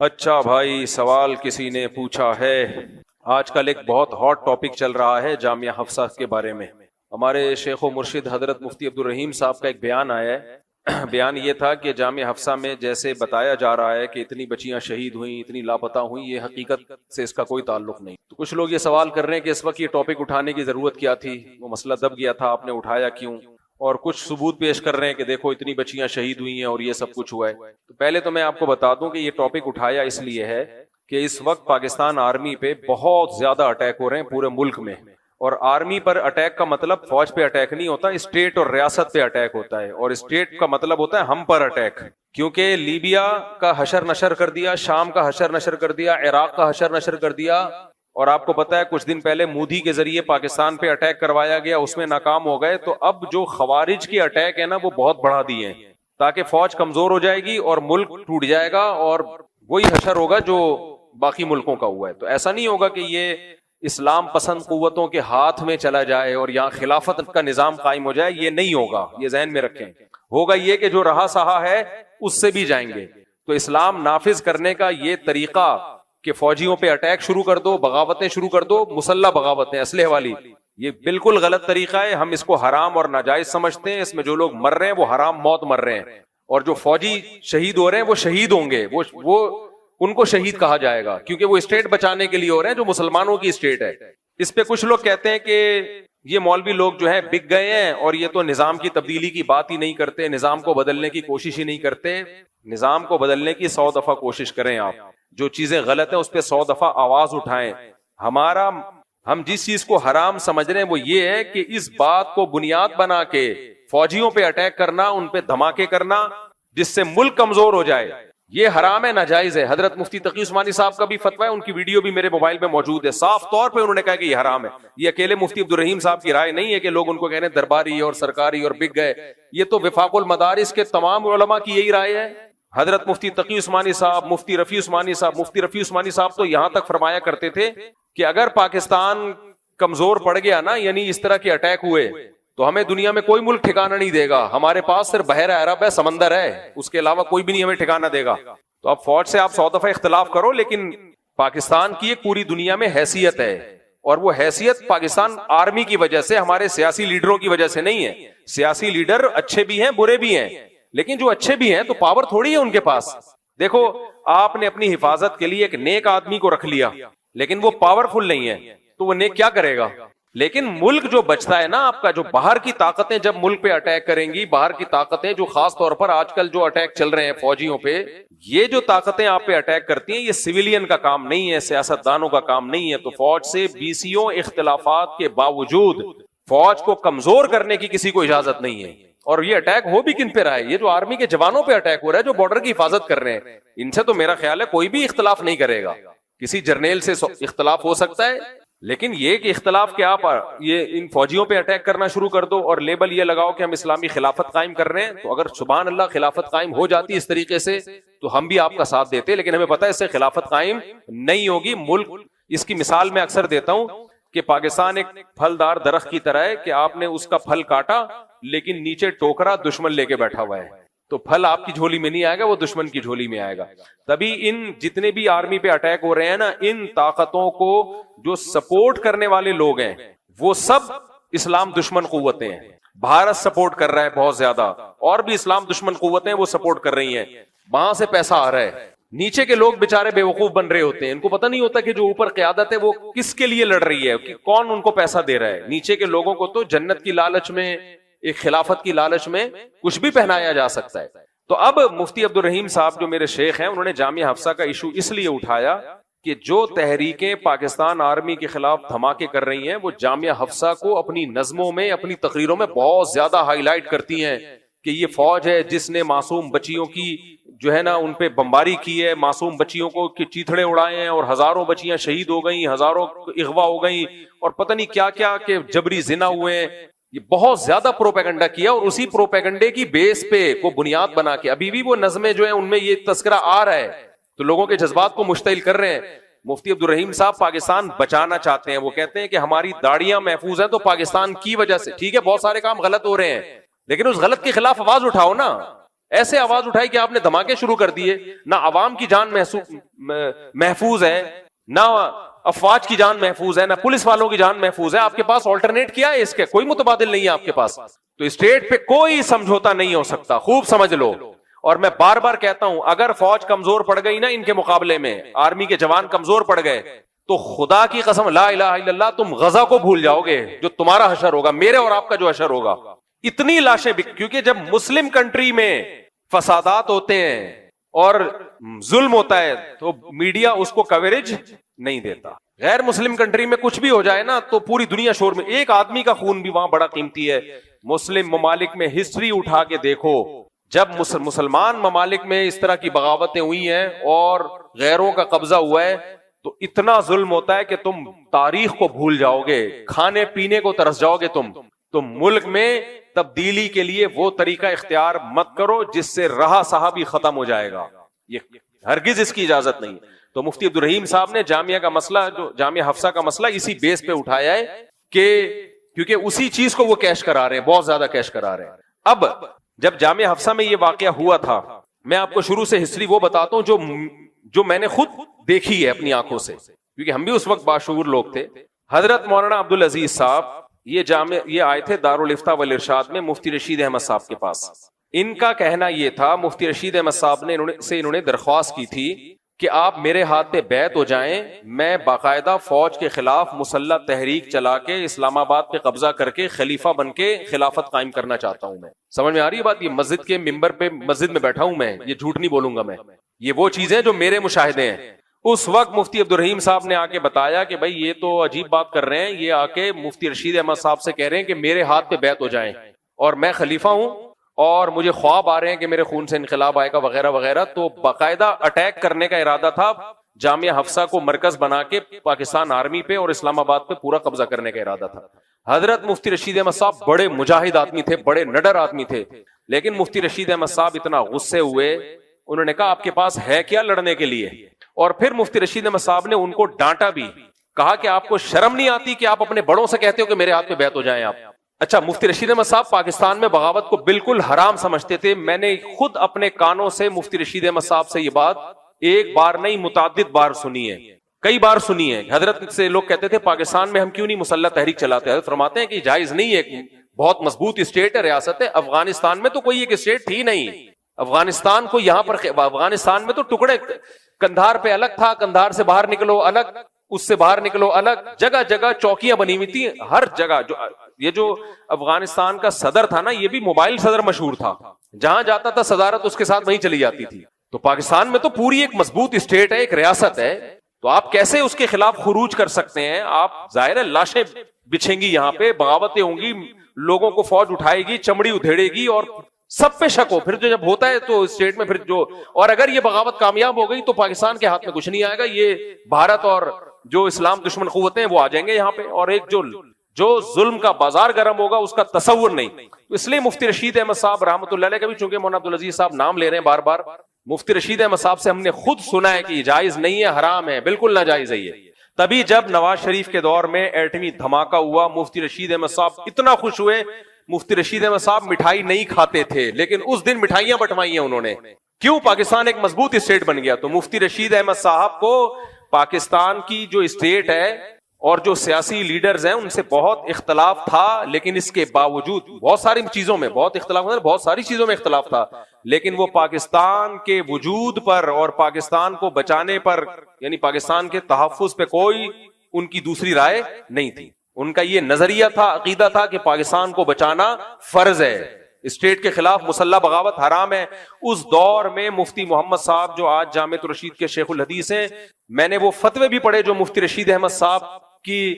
اچھا بھائی، سوال کسی نے پوچھا ہے۔ آج کل ایک بہت ہاٹ ٹاپک چل رہا ہے جامعہ حفصہ کے بارے میں۔ ہمارے شیخ و مرشد حضرت مفتی عبدالرحیم صاحب کا ایک بیان آیا ہے۔ بیان یہ تھا کہ جامعہ حفصہ میں جیسے بتایا جا رہا ہے کہ اتنی بچیاں شہید ہوئیں، اتنی لاپتہ ہوئیں، یہ حقیقت سے اس کا کوئی تعلق نہیں۔ تو کچھ لوگ یہ سوال کر رہے ہیں کہ اس وقت یہ ٹاپک اٹھانے کی ضرورت کیا تھی، وہ مسئلہ دب گیا تھا، آپ نے اٹھایا کیوں؟ اور کچھ ثبوت پیش کر رہے ہیں کہ دیکھو اتنی بچیاں شہید ہوئی ہیں اور یہ سب کچھ ہوا ہے۔ تو پہلے تو میں آپ کو بتا دوں کہ یہ ٹاپک اٹھایا اس لیے ہے کہ اس وقت پاکستان آرمی پہ بہت زیادہ اٹیک ہو رہے ہیں پورے ملک میں، اور آرمی پر اٹیک کا مطلب فوج پہ اٹیک نہیں ہوتا، اسٹیٹ اور ریاست پہ اٹیک ہوتا ہے، اور اسٹیٹ کا مطلب ہوتا ہے ہم پر اٹیک۔ کیونکہ لیبیا کا حشر نشر کر دیا، شام کا حشر نشر کر دیا، عراق کا حشر نشر کر دیا، اور آپ کو پتا ہے کچھ دن پہلے مودی کے ذریعے پاکستان پہ اٹیک کروایا گیا، اس میں ناکام ہو گئے۔ تو اب جو خوارج کے اٹیک ہے نا وہ بہت بڑھا دیے ہیں، تاکہ فوج کمزور ہو جائے گی اور ملک ٹوٹ جائے گا، اور وہی حشر ہوگا جو باقی ملکوں کا ہوا ہے۔ تو ایسا نہیں ہوگا کہ یہ اسلام پسند قوتوں کے ہاتھ میں چلا جائے اور یہاں خلافت کا نظام قائم ہو جائے، یہ نہیں ہوگا، یہ ذہن میں رکھیں۔ ہوگا یہ کہ جو رہا سہا ہے اس سے بھی جائیں گے۔ تو اسلام نافذ کرنے کا یہ طریقہ کہ فوجیوں پہ اٹیک شروع کر دو، بغاوتیں شروع کر دو، مسلح بغاوتیں اسلحے والی، یہ بالکل غلط طریقہ ہے۔ ہم اس کو حرام اور ناجائز سمجھتے ہیں۔ اس میں جو لوگ مر رہے ہیں وہ حرام موت مر رہے ہیں، اور جو فوجی شہید ہو رہے ہیں وہ شہید ہوں گے، وہ ان کو شہید کہا جائے گا، کیونکہ وہ اسٹیٹ بچانے کے لیے ہو رہے ہیں جو مسلمانوں کی اسٹیٹ ہے۔ اس پہ کچھ لوگ کہتے ہیں کہ یہ مولوی لوگ جو ہیں بک گئے ہیں، اور یہ تو نظام کی تبدیلی کی بات ہی نہیں کرتے، نظام کو بدلنے کی کوشش ہی نہیں کرتے۔ نظام کو بدلنے کی 100 دفعہ کوشش کریں آپ، جو چیزیں غلط ہیں اس پہ 100 دفعہ آواز اٹھائیں۔ ہم جس چیز کو حرام سمجھ رہے ہیں وہ یہ ہے کہ اس بات کو بنیاد بنا کے فوجیوں پہ اٹیک کرنا، ان پہ دھماکے کرنا جس سے ملک کمزور ہو جائے، یہ حرام ہے، ناجائز ہے۔ حضرت مفتی تقی عثمانی صاحب کا بھی فتویٰ ہے، ان کی ویڈیو بھی میرے موبائل پہ موجود ہے، صاف طور پہ انہوں نے کہا کہ یہ حرام ہے۔ یہ اکیلے مفتی عبدالرحیم صاحب کی رائے نہیں ہے کہ لوگ ان کو کہہ رہے ہیں درباری اور سرکاری اور بک گئے، یہ تو وفاق المدارس کے تمام علماء کی یہی رائے ہے۔ حضرت مفتی تقی عثمانی صاحب، مفتی رفیع عثمانی صاحب تو یہاں تک فرمایا کرتے تھے کہ اگر پاکستان کمزور پڑ گیا نا، یعنی اس طرح کے اٹیک ہوئے، تو ہمیں دنیا میں کوئی ملک ٹھکانہ نہیں دے گا، ہمارے پاس صرف بحر عرب ہے، سمندر ہے، اس کے علاوہ کوئی بھی نہیں ہمیں ٹھکانہ دے گا۔ تو اب فوج سے آپ 100 دفعہ اختلاف کرو، لیکن پاکستان کی ایک پوری دنیا میں حیثیت ہے، اور وہ حیثیت پاکستان آرمی کی وجہ سے، ہمارے سیاسی لیڈروں کی وجہ سے نہیں ہے۔ سیاسی لیڈر اچھے بھی ہیں برے بھی ہیں، لیکن جو اچھے بھی ہیں تو پاور تھوڑی ہے ان کے پاس۔ دیکھو آپ نے اپنی حفاظت کے لیے ایک نیک آدمی کو رکھ لیا، لیکن وہ پاورفل نہیں ہے، تو وہ نیک کیا کرے گا؟ لیکن ملک جو بچتا ہے نا آپ کا، جو باہر کی طاقتیں جب ملک پہ اٹیک کریں گی، باہر کی طاقتیں جو خاص طور پر آج کل جو اٹیک چل رہے ہیں فوجیوں پہ، یہ جو طاقتیں آپ پہ اٹیک کرتی ہیں، یہ سویلین کا کام نہیں ہے، سیاستدانوں کا کام نہیں ہے۔ تو فوج سے بیسیوں اختلافات کے باوجود فوج کو کمزور کرنے کی کسی کو اجازت نہیں ہے۔ اور یہ اٹیک ہو بھی کن پہ رہا ہے؟ یہ جو آرمی کے جوانوں پہ اٹیک ہو رہا ہے، جو بارڈر کی حفاظت کر رہے ہیں، ان سے تو میرا خیال ہے کوئی بھی اختلاف نہیں کرے گا۔ کسی جرنیل سے اختلاف ہو سکتا ہے، لیکن یہ کہ اختلاف کے آپ یہ ان فوجیوں پہ اٹیک کرنا شروع کر دو اور لیبل یہ لگاؤ کہ ہم اسلامی خلافت قائم کر رہے ہیں، تو اگر سبحان اللہ خلافت قائم ہو جاتی اس طریقے سے تو ہم بھی آپ کا ساتھ دیتے، لیکن ہمیں پتہ ہے اس سے خلافت قائم نہیں ہوگی۔ ملک، اس کی مثال میں اکثر دیتا ہوں کہ پاکستان ایک پھلدار درخت کی طرح ہے کہ آپ نے اس کا پھل کاٹا، لیکن نیچے ٹوکرا دشمن لے کے بیٹھا ہوا ہے، تو پھل آپ کی جھولی میں نہیں آئے گا، وہ دشمن کی جھولی میں آئے گا۔ تبھی ان جتنے بھی آرمی پہ اٹیک ہو رہے ہیں نا، ان طاقتوں کو جو سپورٹ کرنے والے لوگ ہیں وہ سب اسلام دشمن قوتیں ہیں۔ بھارت سپورٹ کر رہا ہے بہت زیادہ، اور بھی اسلام دشمن قوتیں وہ سپورٹ کر رہی ہیں، وہاں سے پیسہ آ رہا ہے۔ نیچے کے لوگ بےچارے بے وقوف بن رہے ہوتے ہیں، ان کو پتہ نہیں ہوتا کہ جو اوپر قیادت ہے وہ کس کے لیے لڑ رہی ہے، کہ کون ان کو پیسہ دے رہا ہے۔ نیچے کے لوگوں کو تو جنت کی لالچ میں، ایک خلافت کی لالچ میں کچھ بھی پہنایا جا سکتا ہے۔ تو اب مفتی عبدالرحیم صاحب جو میرے شیخ ہیں، انہوں نے جامعہ حفصہ کا ایشو اس لیے اٹھایا کہ جو تحریکیں پاکستان آرمی کے خلاف دھماکے کر رہی ہیں، وہ جامعہ حفصہ کو اپنی نظموں میں، اپنی تقریروں میں بہت زیادہ ہائی لائٹ کرتی ہیں کہ یہ فوج ہے جس نے معصوم بچیوں کی جو ہے نا ان پہ بمباری کی ہے، معصوم بچیوں کو چیتھڑے اڑائے ہیں، اور ہزاروں بچیاں شہید ہو گئیں، ہزاروں اغوا ہو گئیں، اور پتہ نہیں کیا کیا کہ جبری زنا ہوئے ہیں۔ یہ بہت زیادہ پروپیگنڈا کیا، اور اسی پروپیگنڈے کی بیس پہ کو بنیاد بنا کے ابھی بھی وہ نظمیں جو ہیں ان میں یہ تذکرہ آ رہا ہے، تو لوگوں کے جذبات کو مشتعل کر رہے ہیں۔ مفتی عبدالرحیم صاحب پاکستان بچانا چاہتے ہیں، وہ کہتے ہیں کہ ہماری داڑیاں محفوظ ہیں تو پاکستان کی وجہ سے، ٹھیک ہے بہت سارے کام غلط ہو رہے ہیں، لیکن اس غلط کے خلاف آواز اٹھاؤ نا۔ ایسے آواز اٹھائی کہ آپ نے دھماکے شروع کر دیے. نہ عوام کی جان محفوظ ہے, نہ افواج کی جان محفوظ ہے, نہ پولیس والوں کی جان محفوظ ہے. آپ کے پاس آلٹرنیٹ کیا ہے؟ اس کے کوئی متبادل نہیں ہے آپ کے پاس. تو اسٹیٹ پہ کوئی سمجھوتا نہیں ہو سکتا, خوب سمجھ لو. اور میں بار بار کہتا ہوں, اگر فوج کمزور پڑ گئی نا ان کے مقابلے میں, آرمی کے جوان کمزور پڑ گئے, تو خدا کی قسم لا الہ الا اللہ, تم غزہ کو بھول جاؤ گے جو تمہارا حشر ہوگا, میرے اور آپ کا جو حشر ہوگا. اتنی لاشیں کیونکہ جب مسلم کنٹری میں فسادات ہوتے ہیں اور ظلم ہوتا ہے تو میڈیا اس کو کوریج نہیں دیتا. غیر مسلم کنٹری میں کچھ بھی ہو جائے نا تو پوری دنیا شور میں. ایک آدمی کا خون بھی وہاں بڑا قیمتی ہے. مسلم ممالک میں ہسٹری اٹھا کے دیکھو, جب مسلمان ممالک میں اس طرح کی بغاوتیں ہوئی ہیں اور غیروں کا قبضہ ہوا ہے تو اتنا ظلم ہوتا ہے کہ تم تاریخ کو بھول جاؤ گے, کھانے پینے کو ترس جاؤ گے. تم ملک میں تبدیلی کے لیے وہ طریقہ اختیار مت کرو جس سے رہا صاحب ہی ختم ہو جائے گا, یہ ہرگز اس کی اجازت نہیں. تو مفتی عبد الرحیم صاحب نے جامعہ کا مسئلہ, جو جامعہ حفصہ کا مسئلہ, اسی بیس پہ اٹھایا ہے کہ کیونکہ اسی چیز کو وہ کیش کرا رہے ہیں, بہت زیادہ کیش کرا رہے ہیں. اب جب جامعہ حفصہ میں یہ واقعہ ہوا تھا, میں آپ کو شروع سے ہسٹری وہ بتاتا ہوں جو میں نے خود دیکھی ہے اپنی آنکھوں سے, کیونکہ ہم بھی اس وقت باشعور لوگ تھے. حضرت مولانا عبدالعزیز صاحب یہ آئے تھے دارالفتاء والارشاد میں مفتی رشید احمد صاحب کے پاس. ان کا کہنا یہ تھا, مفتی رشید احمد صاحب نے انہوں نے درخواست کی تھی کہ آپ میرے ہاتھ پہ بیعت ہو جائیں, میں باقاعدہ فوج کے خلاف مسلح تحریک چلا کے اسلام آباد پہ قبضہ کر کے خلیفہ بن کے خلافت قائم کرنا چاہتا ہوں. میں سمجھ میں آ رہی ہے بات؟ یہ مسجد کے ممبر پہ مسجد میں بیٹھا ہوں میں, یہ جھوٹ نہیں بولوں گا میں, یہ وہ چیزیں جو میرے مشاہدے ہیں. اس وقت مفتی عبد الرحیم صاحب نے آ کے بتایا کہ بھائی یہ تو عجیب بات کر رہے ہیں, یہ آ کے مفتی رشید احمد صاحب سے کہہ رہے ہیں کہ میرے ہاتھ پہ بیعت ہو جائیں اور میں خلیفہ ہوں اور مجھے خواب آ رہے ہیں کہ میرے خون سے انقلاب آئے گا وغیرہ وغیرہ. تو باقاعدہ اٹیک کرنے کا ارادہ تھا, جامعہ حفصہ کو مرکز بنا کے پاکستان آرمی پہ اور اسلام آباد پہ پورا قبضہ کرنے کا ارادہ تھا. حضرت مفتی رشید احمد صاحب بڑے مجاہد آدمی تھے, بڑے نڈر آدمی تھے, لیکن مفتی رشید احمد صاحب اتنا غصے ہوئے, انہوں نے کہا آپ کے پاس ہے کیا لڑنے کے لیے؟ اور پھر مفتی رشید احمد صاحب نے ان کو ڈانٹا بھی, کہا کہ آپ کو شرم نہیں آتی کہ آپ اپنے بڑوں سے کہتے ہو کہ میرے ہاتھ پہ بیعت ہو جائیں آپ. اچھا, مفتی رشید احمد صاحب پاکستان میں بغاوت کو بالکل حرام سمجھتے تھے. میں نے خود اپنے کانوں سے مفتی رشید احمد صاحب سے یہ بات ایک بار نہیں متعدد بار سنی ہے, کئی بار سنی ہے. حضرت سے لوگ کہتے تھے پاکستان میں ہم کیوں نہیں مسلح تحریک چلاتے؟ حضرت فرماتے ہیں کہ جائز نہیں ہے, بہت مضبوط اسٹیٹ ہے, ریاست ہے. افغانستان میں تو کوئی ایک اسٹیٹ تھی نہیں, افغانستان کو یہاں پر, افغانستان میں تو ٹکڑے, کندھار پہ الگ تھا, کندھار سے باہر نکلو الگ, اس سے باہر نکلو الگ, جگہ جگہ چوکیاں بنی ہوئی تھی ہر جگہ. یہ جو افغانستان کا صدر تھا نا, یہ بھی موبائل صدر مشہور تھا, جہاں جاتا تھا صدارت اس کے ساتھ وہیں چلی جاتی تھی. تو پاکستان میں تو پوری ایک مضبوط اسٹیٹ ہے, ایک ریاست ہے, تو آپ کیسے اس کے خلاف خروج کر سکتے ہیں؟ آپ ظاہر ہے لاشیں بچھیں گی, یہاں پہ بغاوتیں ہوں گی, لوگوں کو فوج اٹھائے گی, چمڑی ادھیڑے گی اور سب پہ شک ہو. پھر جو جب ہوتا ہے تو اسٹیٹ میں پھر جو, اور اگر یہ بغاوت کامیاب ہو گئی تو پاکستان کے ہاتھ میں کچھ نہیں آئے گا, یہ بھارت اور جو اسلام دشمن قوتیں وہ آ جائیں گے یہاں پہ, اور ایک جو ظلم کا بازار گرم ہوگا اس کا تصور نہیں. اس لیے مفتی رشید احمد صاحب رحمۃ اللہ علیہ کا بھی, چونکہ مولانا عبدالعزیز صاحب نام لے رہے ہیں بار بار, مفتی رشید احمد صاحب سے ہم نے خود سنا ہے کہ یہ جائز نہیں ہے, حرام ہے, بالکل ناجائز ہے یہ. تبھی جب نواز شریف کے دور میں ایٹمی دھماکہ ہوا, مفتی رشید احمد صاحب اتنا خوش ہوئے. مفتی رشید احمد صاحب مٹھائی نہیں کھاتے تھے, لیکن اس دن مٹھائیاں بٹوائی ہیں انہوں نے. کیوں؟ پاکستان ایک مضبوط اسٹیٹ بن گیا. تو مفتی رشید احمد صاحب کو پاکستان کی جو اسٹیٹ ہے اور جو سیاسی لیڈرز ہیں ان سے بہت اختلاف تھا, لیکن اس کے باوجود بہت ساری چیزوں میں بہت اختلاف, بہت ساری چیزوں میں اختلاف تھا, لیکن وہ پاکستان کے وجود پر اور پاکستان کو بچانے پر, یعنی پاکستان کے تحفظ پہ کوئی ان کی دوسری رائے نہیں تھی. ان کا یہ نظریہ تھا, عقیدہ تھا کہ پاکستان کو بچانا فرض ہے, اسٹیٹ کے خلاف مسلح بغاوت حرام ہے. اس دور میں مفتی محمد صاحب جو آج جامعۃ الرشید کے شیخ الحدیث ہیں, میں نے وہ فتوے بھی پڑھے جو مفتی رشید احمد صاحب کی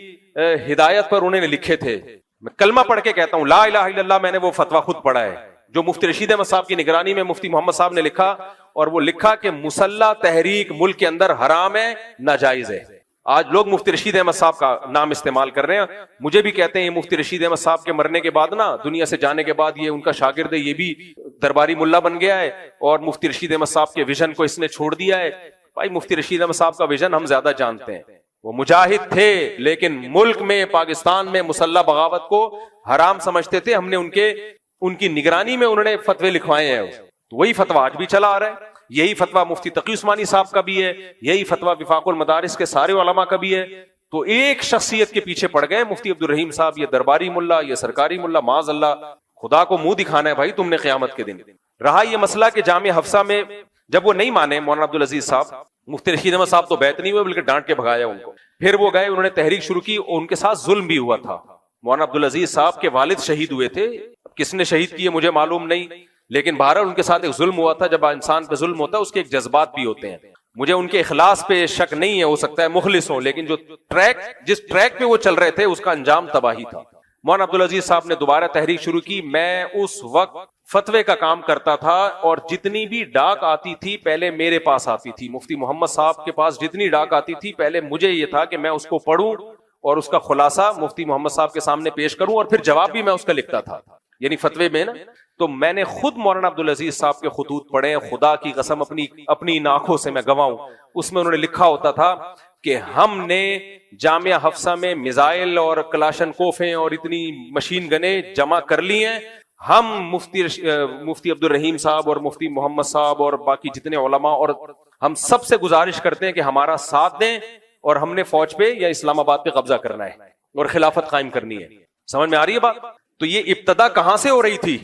ہدایت پر انہوں نے لکھے تھے. میں کلمہ پڑھ کے کہتا ہوں لا الہ الا اللہ, میں نے وہ فتویٰ خود پڑھا ہے جو مفتی رشید احمد صاحب کی نگرانی میں مفتی محمد صاحب نے لکھا, اور وہ لکھا کہ مسلح تحریک ملک کے اندر حرام ہے, ناجائز ہے. آج لوگ مفتی رشید احمد صاحب کا نام استعمال کر رہے ہیں, مجھے بھی کہتے ہیں یہ مفتی رشید احمد صاحب کے مرنے کے بعد نا, دنیا سے جانے کے بعد, یہ ان کا شاگرد ہے, یہ بھی درباری ملا بن گیا ہے اور مفتی رشید احمد صاحب کے ویژن کو اس نے چھوڑ دیا ہے. بھائی مفتی رشید احمد صاحب کا ویژن ہم زیادہ جانتے ہیں, وہ مجاہد تھے لیکن ملک میں پاکستان میں مسلح بغاوت کو حرام سمجھتے تھے. ہم نے ان کی نگرانی میں انہوں نے فتوے لکھوائے ہیں. تو وہی فتویٰ آج بھی چلا آ رہا ہے. یہی فتویٰ مفتی تقی عثمانی صاحب کا بھی ہے, یہی فتویٰ وفاق المدارس کے سارے علماء کا بھی ہے. تو ایک شخصیت کے پیچھے پڑ گئے مفتی عبدالرحیم صاحب, یہ درباری ملا, یہ سرکاری ملا, معاذ اللہ. خدا کو منہ دکھانا ہے بھائی تم نے قیامت کے دن. رہا یہ مسئلہ کہ جامعہ حفصہ میں جب وہ نہیں مانے مولانا عبدالعزیز صاحب, مفتی رشید احمد صاحب تو بیعت نہیں ہوئے بلکہ ڈانٹ کے بھگایا ان کو. پھر وہ گئے, انہوں نے تحریک شروع کی, ان کے ساتھ ظلم بھی ہوا تھا. مولانا عبدالعزیز صاحب کے والد شہید ہوئے تھے, کس نے شہید کیے مجھے معلوم نہیں, لیکن بہرحال ان کے ساتھ ایک ظلم ہوا تھا. جب انسان پہ ظلم ہوتا ہے اس کے ایک جذبات بھی ہوتے ہیں. مجھے ان کے اخلاص پہ شک نہیں ہے, ہو سکتا ہے مخلص ہوں, لیکن جو جس ٹریک پہ وہ چل رہے تھے اس کا انجام تباہی تھا. مولانا عبدالعزیز صاحب نے دوبارہ تحریک شروع کی. میں اس وقت فتوے کا کام کرتا تھا اور جتنی بھی ڈاک آتی تھی پہلے میرے پاس آتی تھی. مفتی محمد صاحب کے پاس جتنی ڈاک آتی تھی پہلے مجھے یہ تھا کہ میں اس کو پڑھوں اور اس کا خلاصہ مفتی محمد صاحب کے سامنے پیش کروں, اور پھر جواب بھی میں اس کا لکھتا تھا, یعنی فتوے میں نا. تو میں نے خود مولانا عبدالعزیز صاحب کے خطوط پڑھے, خدا کی قسم اپنی آنکھوں سے میں گواہوں. اس میں انہوں نے لکھا ہوتا تھا کہ ہم نے جامعہ حفصہ میں میزائل اور کلاشن کوفیں اور اتنی مشین گنیں جمع کر لی ہیں. ہم مفتی عبدالرحیم صاحب اور مفتی محمد صاحب اور باقی جتنے علماء اور ہم سب سے گزارش کرتے ہیں کہ ہمارا ساتھ دیں, اور ہم نے فوج پہ یا اسلام آباد پہ قبضہ کرنا ہے اور خلافت قائم کرنی ہے. سمجھ میں آ رہی ہے بات؟ تو یہ ابتدا کہاں سے ہو رہی تھی؟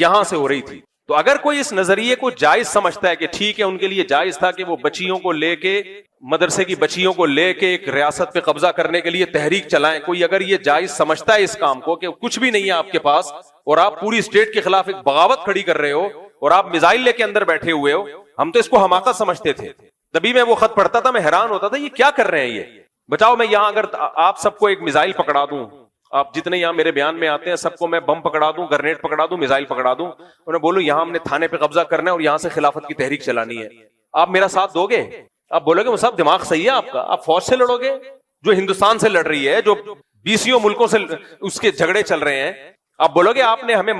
یہاں سے ہو رہی تھی. تو اگر کوئی اس نظریے کو جائز سمجھتا ہے کہ ٹھیک ہے, ان کے لیے جائز تھا کہ وہ بچیوں کو لے کے, مدرسے کی بچیوں کو لے کے ایک ریاست پہ قبضہ کرنے کے لیے تحریک چلائیں, کوئی اگر یہ جائز سمجھتا ہے اس کام کو کہ کچھ بھی نہیں ہے آپ کے پاس اور آپ پوری اسٹیٹ کے خلاف ایک بغاوت کھڑی کر رہے ہو اور آپ میزائل لے کے اندر بیٹھے ہوئے ہو, ہم تو اس کو حماقت سمجھتے تھے. تبھی میں وہ خط پڑھتا تھا, میں حیران ہوتا تھا یہ کیا کر رہے ہیں یہ. بتاؤ میں یہاں اگر آپ سب کو ایک میزائل پکڑا دوں, آپ جتنے یہاں میرے بیان میں آتے ہیں سب کو میں بم پکڑا دوں, گرنیٹ پکڑا دوں, میزائل پکڑا دوں, انہیں بولو یہاں ہم نے تھانے پہ قبضہ کرنا ہے اور یہاں سے خلافت کی تحریک چلانی ہے, آپ میرا ساتھ دو گے؟ آپ بولو گے صاحب دماغ صحیح ہے آپ کا, آپ فوج سے لڑو گے جو ہندوستان سے لڑ رہی ہے, جو 20 ملکوں سے اس کے جھگڑے چل رہے ہیں, آپ بولو گے آپ نے ہمیں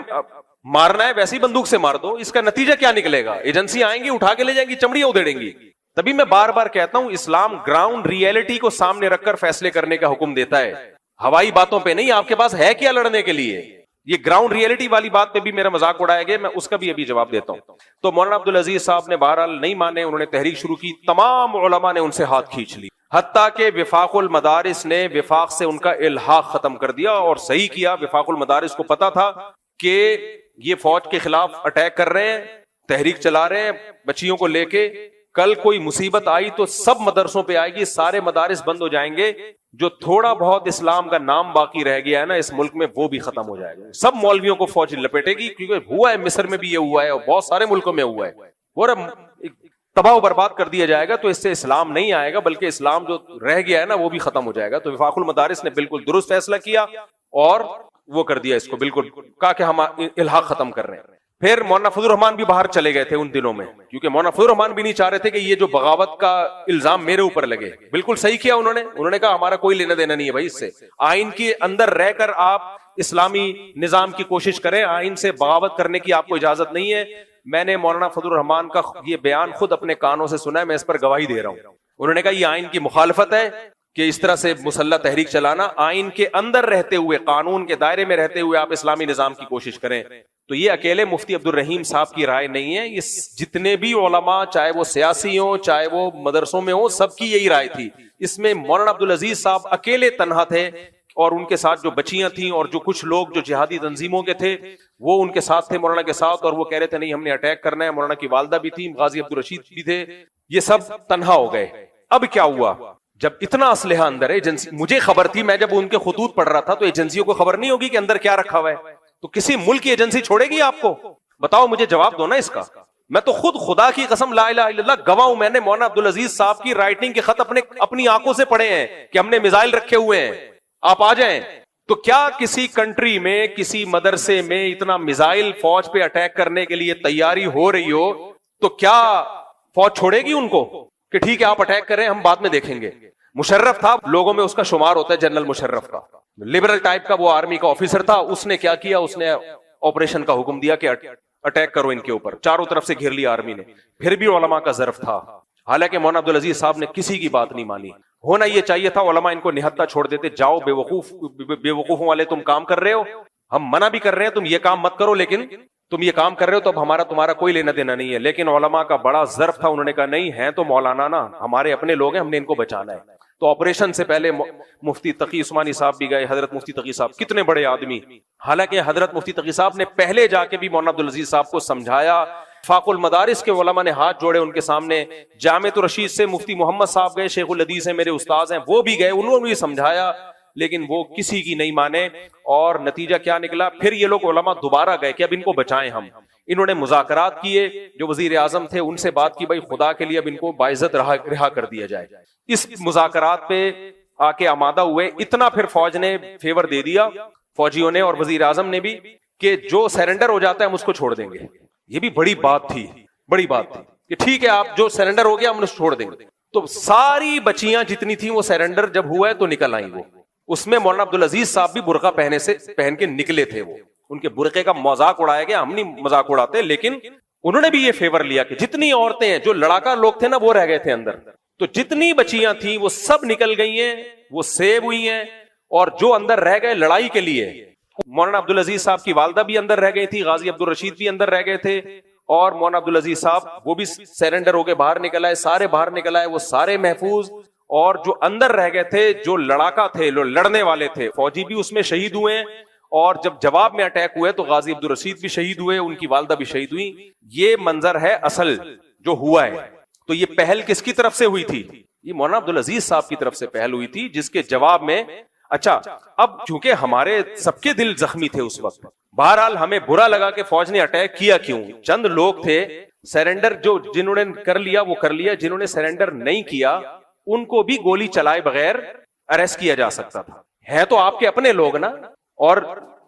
مارنا ہے ویسی بندوق سے مار دو, اس کا نتیجہ کیا نکلے گا؟ ایجنسی آئیں گی اٹھا کے لے جائیں گی, چمڑیاں ادھیڑیں گی. تبھی میں بار بار کہتا ہوں اسلام گراؤنڈ ریئلٹی کو سامنے رکھ کر فیصلے کرنے کا حکم دیتا ہے, ہوائی باتوں پہ نہیں. آپ کے پاس ہے کیا لڑنے کے لیے؟ یہ گراؤنڈ ریئلٹی والی بات پہ بھی میرا مذاق اڑایا گیا, میں اس کا بھی ابھی جواب دیتا ہوں. تو مولانا عبدالعزیز صاحب نے بہرحال نہیں مانے, انہوں نے تحریک شروع کی, تمام علماء نے ان سے ہاتھ کھینچ لی, حتیٰ کہ وفاق المدارس نے وفاق سے ان کا الحاق ختم کر دیا. اور صحیح کیا, وفاق المدارس کو پتا تھا کہ یہ فوج کے خلاف اٹیک کر رہے ہیں, تحریک چلا رہے ہیں بچیوں کو لے کے, کل کوئی مصیبت آئی تو سب مدرسوں پہ آئے گی, سارے مدارس بند ہو جائیں گے, جو تھوڑا بہت اسلام کا نام باقی رہ گیا ہے نا اس ملک میں وہ بھی ختم ہو جائے گا. سب مولویوں کو فوج لپیٹے گی, کیونکہ ہوا ہے مصر میں بھی یہ ہوا ہے اور بہت سارے ملکوں میں ہوا ہے, اور تباہ و برباد کر دیا جائے گا. تو اس سے اسلام نہیں آئے گا بلکہ اسلام جو رہ گیا ہے نا وہ بھی ختم ہو جائے گا. تو وفاق المدارس نے بالکل درست فیصلہ کیا اور وہ کر دیا, اس کو بالکل کہا کہ ہم الحاق ختم کر رہے ہیں. پھر مولانا فضل الرحمان بھی باہر چلے گئے تھے ان دنوں میں, کیونکہ مولانا فضل الرحمان بھی نہیں چاہ رہے تھے کہ یہ جو بغاوت کا الزام میرے اوپر لگے. بالکل صحیح کیا انہوں نے کہا ہمارا کوئی لینا دینا نہیں ہے بھائی اس سے, آئین کے اندر رہ کر آپ اسلامی نظام کی کوشش کریں, آئین سے بغاوت کرنے کی آپ کو اجازت نہیں ہے. میں نے مولانا فضل الرحمان کا یہ بیان خود اپنے کانوں سے سنا ہے, میں اس پر گواہی دے رہا ہوں. انہوں نے کہا یہ آئین کی مخالفت ہے کہ اس طرح سے مسلح تحریک چلانا, آئین کے اندر رہتے ہوئے, قانون کے دائرے میں رہتے ہوئے آپ اسلامی نظام کی کوشش کریں. تو یہ اکیلے مفتی عبدالرحیم صاحب کی رائے نہیں ہے, یہ جتنے بھی علماء چاہے وہ سیاسی ہوں چاہے وہ مدرسوں میں ہوں سب کی یہی رائے تھی. اس میں مولانا عبدالعزیز صاحب اکیلے تنہا تھے, اور ان کے ساتھ جو بچیاں تھیں اور جو کچھ لوگ جو جہادی تنظیموں کے تھے وہ ان کے ساتھ تھے, مولانا کے ساتھ, اور وہ کہہ رہے تھے نہیں ہم نے اٹیک کرنا ہے. مولانا کی والدہ بھی تھی, غازی عبدالرشید بھی تھے, یہ سب تنہا ہو گئے. اب کیا ہوا, جب اتنا اسلحہ اندر ہے, ایجنسی مجھے خبر تھی, میں جب ان کے خطوط پڑھ رہا تھا تو ایجنسیوں کو خبر نہیں ہوگی کہ اندر کیا رکھا ہوا ہے, تو کسی ملک کی ایجنسی چھوڑے گی آپ کو؟ بتاؤ مجھے جواب دو نا اس کا. میں تو خود خدا کی قسم لا الہ الا اللہ گواہ ہوں, میں نے مولانا عبدالعزیز صاحب کی رائٹنگ کے خط اپنی آنکھوں سے پڑھے ہیں کہ ہم نے میزائل رکھے ہوئے ہیں, آپ آ جائیں. تو کیا کسی کنٹری میں کسی مدرسے میں اتنا میزائل فوج پہ اٹیک کرنے کے لیے تیاری ہو رہی ہو تو کیا فوج چھوڑے گی ان کو کہ ٹھیک ہے آپ اٹیک کریں ہم بعد میں دیکھیں گے؟ مشرف تھا, لوگوں میں اس کا شمار ہوتا ہے, جنرل مشرف کا, لبرل ٹائپ کا وہ آرمی کا آفیسر تھا. اس نے کیا کیا, اس نے آپریشن کا حکم دیا کہ اٹیک کرو ان کے اوپر, چاروں طرف سے گھیر لیا آرمی نے. پھر بھی علماء کا ظرف تھا, حالانکہ مولانا عبدالعزیز صاحب نے کسی کی بات نہیں مانی. ہونا یہ چاہیے تھا علماء ان کو نہتا چھوڑ دیتے, جاؤ بے وقوفوں والے تم کام کر رہے ہو, ہم منع بھی کر رہے ہیں تم یہ کام مت کرو, لیکن تم یہ کام کر رہے ہو تو اب ہمارا تمہارا کوئی لینا دینا نہیں ہے. لیکن علماء کا بڑا ظرف تھا, انہوں نے کہا نہیں ہیں تو مولانا نا ہمارے اپنے لوگ ہیں, ہم نے ان کو بچانا ہے. تو آپریشن سے پہلے مفتی تقی عثمانی صاحب بھی گئے, حضرت مفتی تقی صاحب کتنے بڑے آدمی. حالانکہ حضرت مفتی تقی صاحب نے پہلے جا کے بھی مولانا عبدالعزیز صاحب کو سمجھایا. فاق المدارس کے علماء نے ہاتھ جوڑے ان کے سامنے. جامعۃ الرشید سے مفتی محمد صاحب گئے, شیخ الحدیث ہیں, میرے استاذ ہیں, وہ بھی گئے, انہوں نے بھی سمجھایا, لیکن وہ کسی کی نہیں مانے. اور نتیجہ کیا نکلا, پھر یہ لوگ علماء دوبارہ گئے کہ اب ان کو بچائیں ہم. انہوں نے مذاکرات کیے, جو وزیر اعظم تھے ان سے بات کی, بھائی خدا کے لیے اب ان کو باعزت رہا کر دیا جائے. اس مذاکرات پہ آ کے آمادہ ہوئے. اتنا پھر فوج نے فیور دے دیا, فوجیوں نے اور وزیر اعظم نے بھی, کہ جو سرنڈر ہو جاتا ہے ہم اس کو چھوڑ دیں گے. یہ بھی بڑی بات تھی کہ ٹھیک ہے آپ جو سرنڈر ہو گیا ہم اس کو چھوڑ دیں گے. تو ساری بچیاں جتنی تھیں وہ سرنڈر جب ہوا ہے تو نکل آئیں. وہ اس میں مولانا عبدالعزیز صاحب بھی برقع پہن کے نکلے تھے. وہ ان کے برقعے کا مذاق اڑایا گیا, ہم نہیں مذاق اڑاتے, لیکن انہوں نے بھی یہ فیور لیا کہ جتنی عورتیں ہیں, جو لڑاکا لوگ تھے نا وہ رہ گئے تھے اندر, تو جتنی بچیاں تھیں وہ سب نکل گئی ہیں, وہ سیو ہوئی ہیں. اور جو اندر رہ گئے لڑائی کے لیے, مولانا عبدالعزیز صاحب کی والدہ بھی اندر رہ گئی تھی, غازی عبدالرشید بھی اندر رہ گئے تھے, اور مولانا عبدالعزیز صاحب وہ بھی سرنڈر ہو کے باہر نکل آئے, سارے باہر نکل آئے, وہ سارے محفوظ. اور جو اندر رہ گئے تھے, جو لڑاکا تھے, جو لڑنے والے تھے, فوجی بھی اس میں شہید ہوئے. اور جب جواب میں اٹیک ہوئے تو غازی عبدالرشید بھی شہید ہوئے, ان کی والدہ بھی شہید ہوئی. یہ منظر ہے اصل جو ہوا ہے. تو یہ پہل کس کی طرف سے ہوئی تھی؟ یہ مولانا عبدالعزیز صاحب کی طرف سے پہل ہوئی تھی, جس کے جواب میں اچھا اب چونکہ ہمارے سب کے دل زخمی تھے اس وقت, بہرحال ہمیں برا لگا کہ فوج نے اٹیک کیا کیوں. چند لوگ تھے سرنڈر, جو جنہوں نے کر لیا وہ کر لیا, جنہوں نے سرنڈر نہیں کیا ان کو بھی گولی چلائے بغیر اریسٹ کیا جا سکتا تھا. ہے تو آپ کے اپنے لوگ نا, اور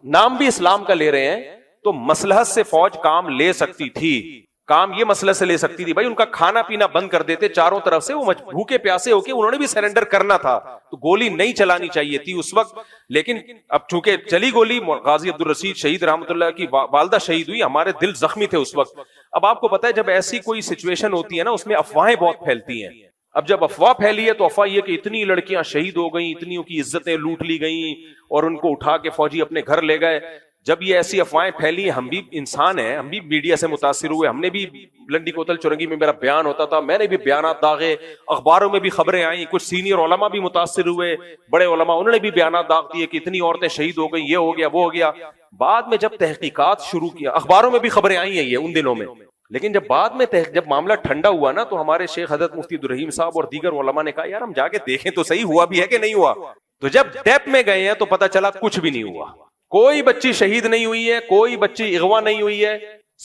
نام بھی اسلام کا لے رہے ہیں, تو مصلحت سے فوج کام لے سکتی تھی. کام یہ مسئلہ سے لے سکتی تھی, بھائی ان کا کھانا پینا بند کر دیتے چاروں طرف سے, وہ بھوکے پیاسے ہو کے انہوں نے بھی سرنڈر کرنا تھا, تو گولی نہیں چلانی چاہیے تھی اس وقت. لیکن اب چونکہ چلی گولی, غازی عبدالرشید شہید رحمۃ اللہ کی والدہ شہید ہوئی, ہمارے دل زخمی تھے اس وقت. اب آپ کو پتا ہے جب ایسی کوئی سچویشن ہوتی ہے نا, اس میں افواہیں بہت پھیلتی ہیں. اب جب افواہ پھیلی ہے تو افواہ یہ کہ اتنی لڑکیاں شہید ہو گئیں, اتنیوں کی عزتیں لوٹ لی گئیں, اور ان کو اٹھا کے فوجی اپنے گھر لے گئے. جب یہ ایسی افواہیں پھیلی, ہم بھی انسان ہیں, ہم بھی میڈیا سے متاثر ہوئے, ہم نے بھی لنڈی کوتل چورنگی میں میرا بیان ہوتا تھا, میں نے بھی بیانات داغے, اخباروں میں بھی خبریں آئیں, کچھ سینئر علماء بھی متاثر ہوئے, بڑے علماء, انہوں نے بھی بیانات داغ دیے کہ اتنی عورتیں شہید ہو گئیں, یہ ہو گیا وہ ہو گیا. بعد میں جب تحقیقات شروع کیا, اخباروں میں بھی خبریں آئی ہیں یہ ان دنوں میں, لیکن جب بعد میں جب معاملہ ٹھنڈا ہوا نا, تو ہمارے شیخ حضرت مفتی عبدالرحیم صاحب اور دیگر علماء نے کہا یار ہم جا کے دیکھیں تو صحیح ہوا بھی ہے کہ نہیں ہوا. تو جب ڈیپ میں گئے ہیں تو پتا چلا کچھ بھی نہیں ہوا, کوئی بچی شہید نہیں ہوئی ہے, کوئی بچی اغوا نہیں ہوئی ہے.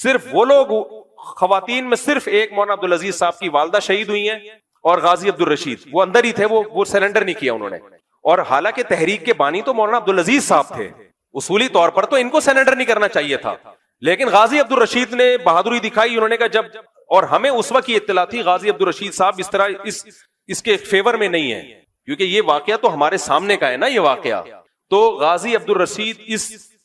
صرف وہ لوگ, خواتین میں صرف ایک مولانا عبدالعزیز صاحب کی والدہ شہید ہوئی ہیں, اور غازی عبدالرشید وہ اندر ہی تھے, وہ سرنڈر نہیں کیا انہوں نے. اور حالانکہ تحریک کے بانی تو مولانا عبدالعزیز صاحب تھے, اصولی طور پر تو ان کو سرنڈر نہیں کرنا چاہیے تھا, لیکن غازی عبدالرشید نے بہادری دکھائی. انہوں نے کہا جب, اور ہمیں اس وقت کی اطلاع تھی غازی عبدالرشید صاحب اس طرح اس کے فیور میں نہیں ہے, کیونکہ یہ واقعہ تو ہمارے سامنے کا ہے نا یہ واقعہ. تو غازی عبدالرشید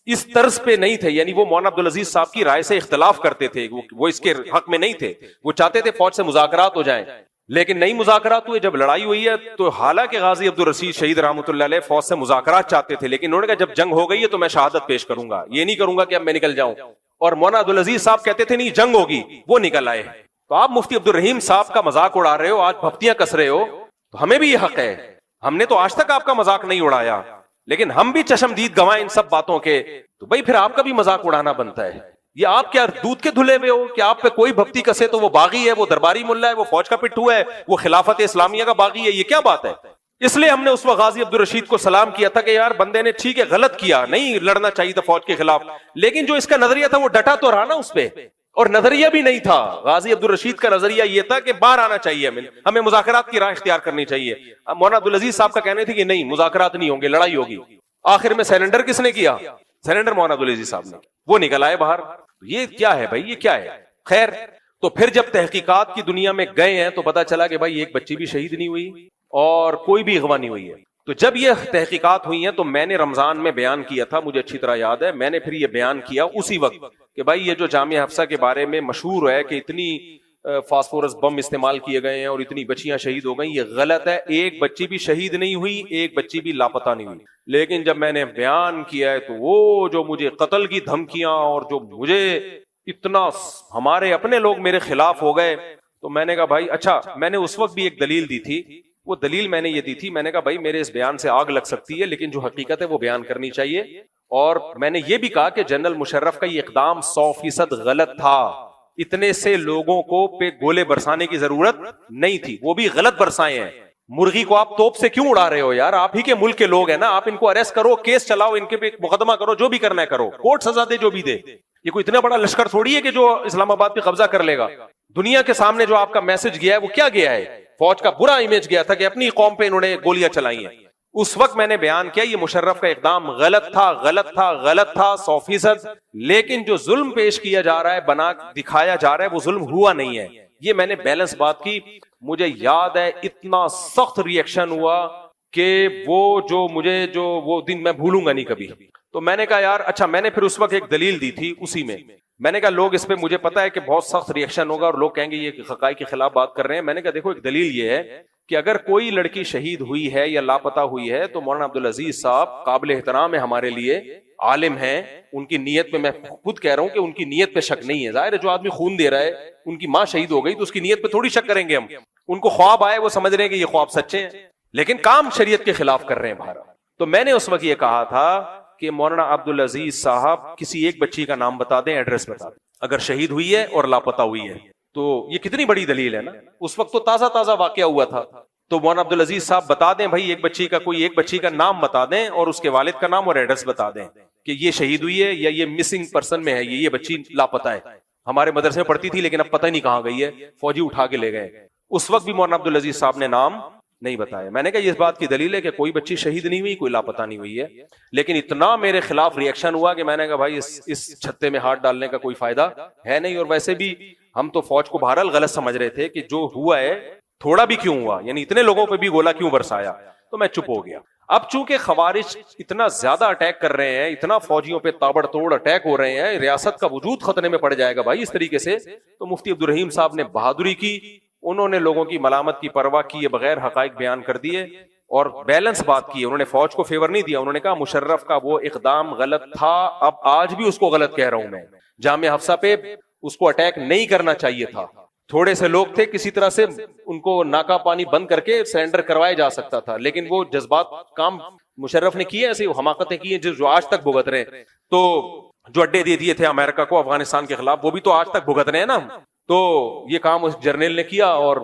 اس طرز پہ نہیں تھے, یعنی وہ مولانا عبدالعزیز صاحب کی رائے سے اختلاف کرتے تھے, وہ اس کے حق میں نہیں تھے, وہ چاہتے تھے فوج سے مذاکرات ہو جائیں, لیکن نہیں مذاکرات ہوئے. جب لڑائی ہوئی ہے تو حالانکہ غازی عبدالرشید شہید رحمۃ اللہ علیہ فوج سے مذاکرات چاہتے تھے, لیکن انہوں نے کہا جب جنگ ہو گئی ہے تو میں شہادت پیش کروں گا, یہ نہیں کروں گا کہ اب میں نکل جاؤں. اور مولانا عبدالعزیز صاحب کہتے تھے نہیں جنگ ہوگی, وہ نکل آئے. تو آپ مفتی عبدالرحیم صاحب کا مذاق اڑا رہے ہو, آج بھپتیاں کس رہے ہو, تو ہمیں بھی یہ حق ہے. ہم نے تو آج تک آپ کا مذاق نہیں اڑایا, لیکن ہم بھی چشمدید گواہ ان سب باتوں کے, تو بھائی پھر آپ کا بھی مذاق اڑانا بنتا ہے. یہ آپ کیا دودھ کے دھلے ہوئے ہو کہ آپ پہ کوئی بھپتی کسے تو وہ باغی ہے, وہ درباری ملا ہے, وہ فوج کا پٹھو ہے, وہ خلافت اسلامیہ کا باغی ہے, یہ کیا بات ہے؟ اس لیے ہم نے اس وقت غازی عبدالرشید کو سلام کیا تھا کہ یار بندے نے ٹھیک ہے غلط کیا, نہیں لڑنا چاہیے تھا فوج کے خلاف, لیکن جو اس کا نظریہ تھا وہ ڈٹا تو رہا نا اس پہ. اور نظریہ بھی نہیں تھا, غازی عبدالرشید کا نظریہ یہ تھا کہ باہر آنا چاہیے, ہمیں مذاکرات کی راہ اختیار کرنی چاہیے. مولانا عبدالعزیز صاحب کا کہنے تھے کہ نہیں مذاکرات نہیں ہوں گے, لڑائی ہوگی. آخر میں سرنڈر کس نے کیا؟ سرنڈر مولانا عبدالعزیز صاحب نے, وہ نکل آئے باہر. یہ کیا ہے بھائی, یہ کیا ہے؟ خیر, تو پھر جب تحقیقات کی دنیا میں گئے ہیں تو پتا چلا کہ بھائی ایک بچی بھی شہید نہیں ہوئی اور کوئی بھی اغوا نہیں ہوئی ہے. تو جب یہ تحقیقات ہوئی ہیں تو میں نے رمضان میں بیان کیا تھا, مجھے اچھی طرح یاد ہے, میں نے پھر یہ بیان کیا اسی وقت کہ بھائی یہ جو جامعہ حفصہ کے بارے میں مشہور ہے کہ اتنی فاسفورس بم استعمال کیے گئے ہیں اور اتنی بچیاں شہید ہو گئیں, یہ غلط ہے. ایک بچی بھی شہید نہیں ہوئی, ایک بچی بھی لاپتہ نہیں ہوئی. لیکن جب میں نے بیان کیا ہے تو وہ جو مجھے قتل کی دھمکیاں اور جو مجھے اتنا ہمارے اپنے لوگ میرے خلاف ہو گئے. تو میں نے کہا بھائی اچھا, میں نے اس وقت بھی ایک دلیل دی تھی. وہ دلیل میں نے یہ دی تھی, میں نے کہا بھائی میرے اس بیان سے آگ لگ سکتی ہے لیکن جو حقیقت ہے وہ بیان کرنی چاہیے. اور میں نے یہ بھی کہا کہ جنرل مشرف کا یہ اقدام 100% غلط تھا. اتنے سے لوگوں کو پہ گولے برسانے کی ضرورت نہیں تھی, وہ بھی غلط برسائے ہیں. مرغی کو آپ توپ سے کیوں اڑا رہے ہو یار؟ آپ ہی کے ملک کے لوگ ہیں نا, آپ ان کو اریسٹ کرو, کیس چلاؤ, ان کے پہ مقدمہ کرو, جو بھی کرنا ہے کرو, کورٹ سزا دے جو بھی دے. یہ کوئی اتنا بڑا لشکر تھوڑی ہے کہ جو اسلام آباد پہ قبضہ کر لے گا. دنیا کے سامنے جو آپ کا میسج گیا ہے وہ کیا گیا ہے؟ فوج کا برا امیج گیا تھا کہ اپنی قوم پہ انہوں نے گولیاں چلائی ہیں. اس وقت میں نے بیان کیا یہ مشرف کا اقدام غلط تھا, غلط تھا, غلط تھا 100%. لیکن جو ظلم پیش کیا جا رہا ہے, بنا دکھایا جا رہا ہے, وہ ظلم ہوا نہیں ہے. یہ میں نے بیلنس بات کی. مجھے یاد ہے اتنا سخت ریئیکشن ہوا کہ وہ دن میں بھولوں گا نہیں کبھی. تو میں نے کہا یار اچھا, میں نے پھر اس وقت ایک دلیل دی تھی اسی میں نے کہا لوگ اس پہ مجھے پتا ہے کہ بہت سخت ریئیکشن ہوگا اور لوگ کہیں گے یہ حقائق کے خلاف بات کر رہے ہیں. میں نے کہا دیکھو ایک دلیل یہ ہے کہ اگر کوئی لڑکی شہید ہوئی ہے یا لاپتہ ہوئی ہے تو مولانا عبدالعزیز صاحب قابل احترام ہے ہمارے لیے, عالم ہیں. ان کی نیت پہ میں خود کہہ رہا ہوں کہ ان کی نیت پہ شک نہیں ہے. ظاہر ہے جو آدمی خون دے رہا ہے, ان کی ماں شہید ہو گئی تو اس کی نیت پہ تھوڑی شک کریں گے ہم. ان کو خواب آئے, وہ سمجھ رہے ہیں کہ یہ خواب سچے ہیں, لیکن کام شریعت کے خلاف کر رہے ہیں باہر. تو میں نے اس وقت یہ کہا تھا کہ مولانا عبدالعزیز صاحب کسی ایک بچی کا نام بتا دیں, ایڈریس بتا دیں, اگر شہید ہوئی ہے اور لاپتہ ہوئی ہے. تو یہ کتنی بڑی دلیل ہے نا. اس وقت تو تازہ تازہ واقعہ ہوا تھا. تو مولانا عبدالعزیز صاحب بتا دیں بھائی ایک بچی کا نام بتا دیں اور اس کے والد کا نام اور ایڈریس بتا دیں کہ یہ شہید ہوئی ہے یا یہ مسنگ پرسن میں ہے, یہ بچی لاپتہ ہے, ہمارے مدرسے میں پڑھتی تھی لیکن اب پتہ نہیں کہاں گئی ہے, فوجی اٹھا کے لے گئے. اس وقت بھی مولانا عبدالعزیز صاحب نے نام نہیں بتایا. میں نے کہا اس بات کی دلیل ہے کہ کوئی بچی شہید نہیں ہوئی, کوئی لاپتہ نہیں ہوئی ہے. لیکن اتنا میرے خلاف ریئیکشن ہوا کہ میں نے کہا بھائی اس چھتے میں ہاتھ ڈالنے کا کوئی فائدہ ہے نہیں. اور ویسے بھی ہم تو فوج کو بہرحال غلط سمجھ رہے تھے کہ جو ہوا ہے تھوڑا بھی کیوں ہوا, یعنی اتنے لوگوں پہ بھی گولا کیوں برسایا. تو میں چپ ہو گیا. اب چونکہ خوارج اتنا زیادہ اٹیک کر رہے ہیں, اتنا فوجیوں پہ تابڑ توڑ اٹیک ہو رہے ہیں, ریاست کا وجود خطرے میں پڑ جائے گا بھائی اس طریقے سے. تو مفتی عبدالرحیم صاحب نے بہادری کی, انہوں نے لوگوں کی ملامت کی پرواہ کیے بغیر حقائق بیان کر دیے اور بیلنس بات کی. انہوں نے فوج کو فیور نہیں دیا, انہوں نے کہا مشرف کا وہ اقدام غلط تھا, اب آج بھی اس کو غلط کہہ رہا ہوں میں. جامعہ حفصہ پہ اس کو اٹیک نہیں کرنا چاہیے تھا. تھوڑے سے لوگ تھے, کسی طرح سے ان کو ناکا پانی بند کر کے سرنڈر کروایا جا سکتا تھا, لیکن وہ جذبات کام مشرف نے کیے, ایسے حماقتیں کی ہیں جو آج تک بھگت رہے ہیں. تو جو اڈے دے دیے تھے امریکہ کو افغانستان کے خلاف, وہ بھی تو آج تک بھگت رہے ہیں نا. تو یہ کام اس جرنیل نے کیا اور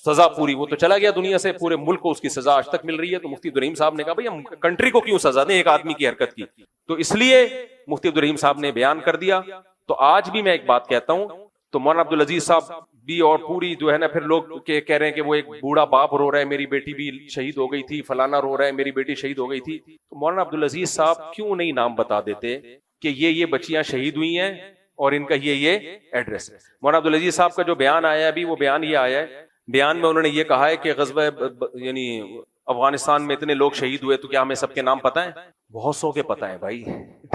سزا پوری, وہ تو چلا گیا دنیا سے, پورے ملک کو اس کی سزا آج تک مل رہی ہے. تو مفتی عبدالرحیم صاحب نے کہا بھائی ہم کنٹری کو کیوں سزا دیں ایک آدمی کی حرکت کی. تو اس لیے مفتی عبدالرحیم صاحب نے بیان کر دیا. تو آج بھی میں ایک بات کہتا ہوں, تو مولانا عبدالعزیز صاحب بھی اور پوری جو ہے نا, پھر لوگ کہہ رہے ہیں کہ وہ ایک بوڑھا باپ رو رہا ہے میری بیٹی بھی شہید ہو گئی تھی, فلانا رو رہا ہے میری بیٹی شہید ہو گئی تھی. تو مولانا عبدالعزیز صاحب کیوں نہیں نام بتا دیتے کہ یہ بچیاں شہید ہوئی ہیں اور ان کا یہ ایڈریس ہے. مولانا عبدالعزیز صاحب کا جو بیان آیا ہے ابھی, وہ بیان یہ آیا ہے, بیان میں انہوں نے یہ کہا ہے کہ غزوہ یعنی افغانستان میں اتنے لوگ شہید ہوئے, تو کیا ہمیں سب کے نام پتہ ہیں؟ بہت سو کے پتہ ہے بھائی,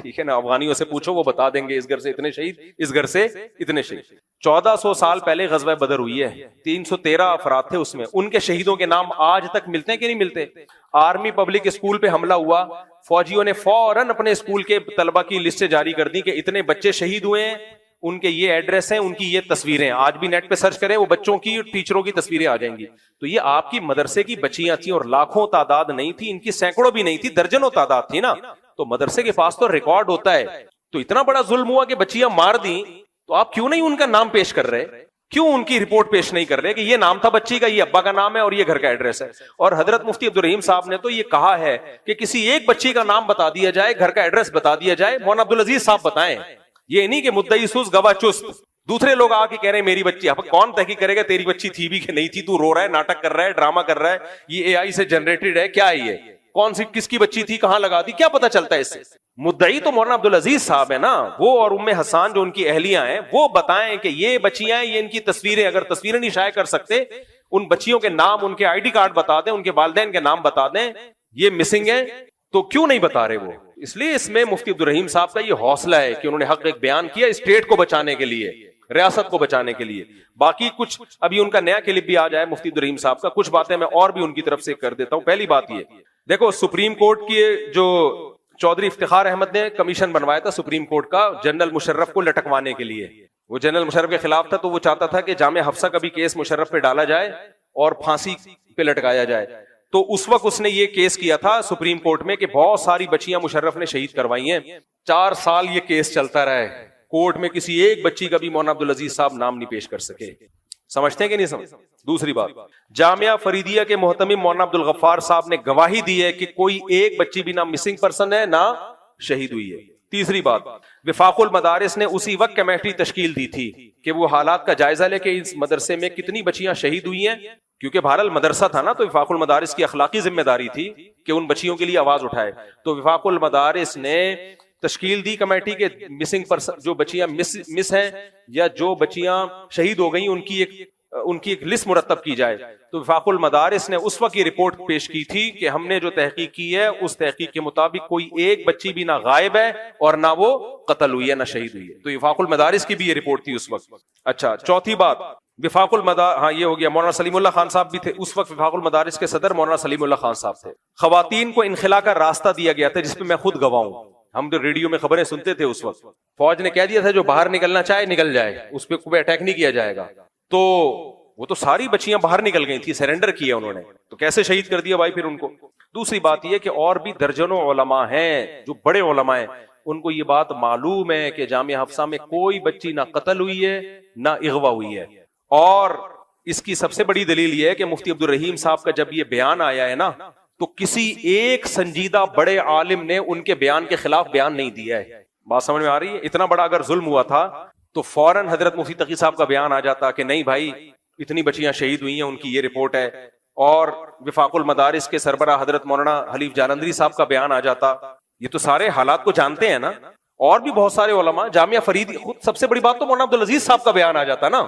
ٹھیک ہے نا, افغانیوں سے پوچھو وہ بتا دیں گے اس گھر سے اتنے شہید, اس گھر سے اتنے شہید. 1400 سال پہلے غزوہ بدر ہوئی ہے, 313 افراد تھے اس میں, ان کے شہیدوں کے نام آج تک ملتے ہیں کہ نہیں ملتے؟ آرمی پبلک اسکول پہ حملہ ہوا, فوجیوں نے فوراً اپنے اسکول کے طلبہ کی لسٹیں جاری کر دی کہ اتنے بچے شہید ہوئے ہیں, ان کے یہ ایڈریس ہیں, ان کی یہ تصویریں. آج بھی نیٹ پہ سرچ کریں, وہ بچوں کی ٹیچروں کی تصویریں آ جائیں گی. تو یہ آپ کی مدرسے کی بچیاں تھیں, اور لاکھوں تعداد نہیں تھی, ان کی سینکڑوں بھی نہیں تھی, درجنوں تعداد تھی نا. تو مدرسے کے پاس تو ریکارڈ ہوتا ہے. تو اتنا بڑا ظلم ہوا کہ بچیاں مار دیں, تو آپ کیوں نہیں ان کا نام پیش کر رہے, کیوں ان کی رپورٹ پیش نہیں کر رہے کہ یہ نام تھا بچی کا, یہ ابا کا نام ہے اور یہ گھر کا ایڈریس ہے. اور حضرت مفتی عبدالرحیم صاحب نے تو یہ کہا ہے کہ کسی ایک بچی کا نام بتا دیا جائے, گھر کا ایڈریس بتا دیا جائے. مولانا عبدالعزیز صاحب بتائیں, یہ نہیں کہ مدعی سوز گواہ چست. دوسرے لوگ آ کے کہہ رہے ہیں میری بچی, اب کون تحقیق کرے گا تیری بچی تھی بھی کہ نہیں تھی؟ تو رو رہا ہے, ناٹک کر رہا ہے, ڈرامہ کر رہا ہے, یہ اے آئی سے جنریٹڈ ہے, کیا ہے یہ, کون سی کس کی بچی تھی, کہاں لگا دی, کیا پتا چلتا ہے اس سے؟ مدعی تو مولانا عبدالعزیز صاحب ہے نا, وہ اور ام حسان جو ان کی اہلیاں ہیں, وہ بتائیں کہ یہ بچیاں ہیں, یہ ان کی تصویریں, اگر تصویریں نہیں شائع کر سکتے, ان بچیوں کے نام, ان کے آئی ڈی کارڈ بتا دیں, ان کے والدین کے نام بتا دیں, یہ مسنگ ہے. تو کیوں نہیں بتا رہے وہ؟ اس لیے اس میں مفتی عبدالرحیم صاحب کا یہ حوصلہ ہے کہ انہوں نے حق ایک بیان کیا, اسٹیٹ کو بچانے کے لیے, ریاست کو بچانے کے لیے. باقی کچھ ابھی ان کا نیا کلپ بھی آ جائے مفتی عبدالرحیم صاحب کا, کچھ باتیں میں اور بھی ان کی طرف سے کر دیتا ہوں. پہلی بات یہ دیکھو, سپریم کورٹ کی جو چودھری افتخار احمد نے کمیشن بنوایا تھا سپریم کورٹ کا جنرل مشرف کو لٹکوانے کے لیے, وہ جنرل مشرف کے خلاف تھا تو وہ چاہتا تھا کہ جامعہ حفصہ کا بھی کیس مشرف پہ ڈالا جائے اور پھانسی پہ لٹکایا جائے. تو اس وقت اس نے یہ کیس کیا تھا سپریم کورٹ میں کہ بہت ساری بچیاں مشرف نے شہید کروائی ہیں. 4 سال یہ کیس چلتا رہا ہے, کورٹ میں کسی ایک بچی کا بھی مولانا عبدالعزیز صاحب نام نہیں پیش کر سکے. سمجھتے ہیں کہ نہیں سمجھ؟ دوسری بات, جامعہ فریدیہ کے محتمم مولانا عبدالغفار صاحب نے گواہی دی ہے کہ کوئی ایک بچی بھی نہ مسنگ پرسن ہے نہ شہید ہوئی ہے. تیسری بات, وفاق المدارس نے اسی وقت کمیٹی تشکیل دی تھی کہ وہ حالات کا جائزہ لے کہ اس مدرسے میں کتنی بچیاں شہید ہوئی ہیں, کیونکہ بہرحال مدرسہ تھا نا, تو وفاق المدارس کی اخلاقی ذمہ داری تھی کہ ان بچیوں کے لیے آواز اٹھائے. تو وفاق المدارس نے تشکیل دی کمیٹی کے مسنگ پرسن, جو بچیاں مس ہیں یا جو بچیاں شہید ہو گئیں ان کی ایک لسٹ مرتب کی جائے. تو وفاق المدارس نے اس وقت یہ رپورٹ پیش کی تھی کہ ہم نے جو تحقیق کی ہے اس تحقیق کے مطابق کوئی ایک بچی بھی نہ غائب ہے اور نہ وہ قتل ہوئی ہے نہ شہید ہوئی ہے. تو وفاق المدارس کی بھی یہ رپورٹ تھی اس وقت. اچھا, چوتھی بات, وفاق المدارس, ہاں یہ ہو گیا, مولانا سلیم اللہ خان صاحب بھی تھے اس وقت. وفاق المدارس کے صدر مولانا سلیم اللہ خان صاحب تھے. خواتین کو انخلا کا راستہ دیا گیا تھا جس پہ میں خود گواہ ہوں. ہم جو ریڈیو میں خبریں سنتے تھے اس وقت, فوج نے کہہ دیا تھا جو باہر نکلنا چاہے نکل جائے, اس پہ کوئی اٹیک نہیں کیا جائے گا. تو وہ تو ساری بچیاں باہر نکل گئی تھی, سرنڈر کیا انہوں نے, تو کیسے شہید کر دیا بھائی پھر ان کو. دوسری بات یہ کہ اور بھی درجنوں علماء ہیں جو بڑے علماء ہیں, ان کو یہ بات معلوم ہے کہ جامعہ حفصہ میں کوئی بچی نہ قتل ہوئی ہے نہ اغوا ہوئی ہے. اور اس کی سب سے بڑی دلیل یہ ہے کہ مفتی عبدالرحیم صاحب کا جب یہ بیان آیا ہے نا, تو کسی ایک سنجیدہ بڑے عالم نے ان کے بیان کے خلاف بیان نہیں دیا ہے. بات سمجھ میں آ رہی ہے؟ اتنا بڑا اگر ظلم ہوا تھا تو فوراً حضرت مفتی تقی صاحب کا بیان آ جاتا کہ نہیں بھائی اتنی بچیاں شہید ہوئی ہیں, ان کی یہ رپورٹ ہے. اور وفاق المدارس کے سربراہ حضرت مولانا حلیف جالندری صاحب کا بیان آ جاتا. یہ تو سارے حالات کو جانتے ہیں نا. اور بھی بہت سارے علماء, جامعہ فرید, خود سب سے بڑی بات تو مولانا عبدالعزیز صاحب کا بیان آ جاتا نا.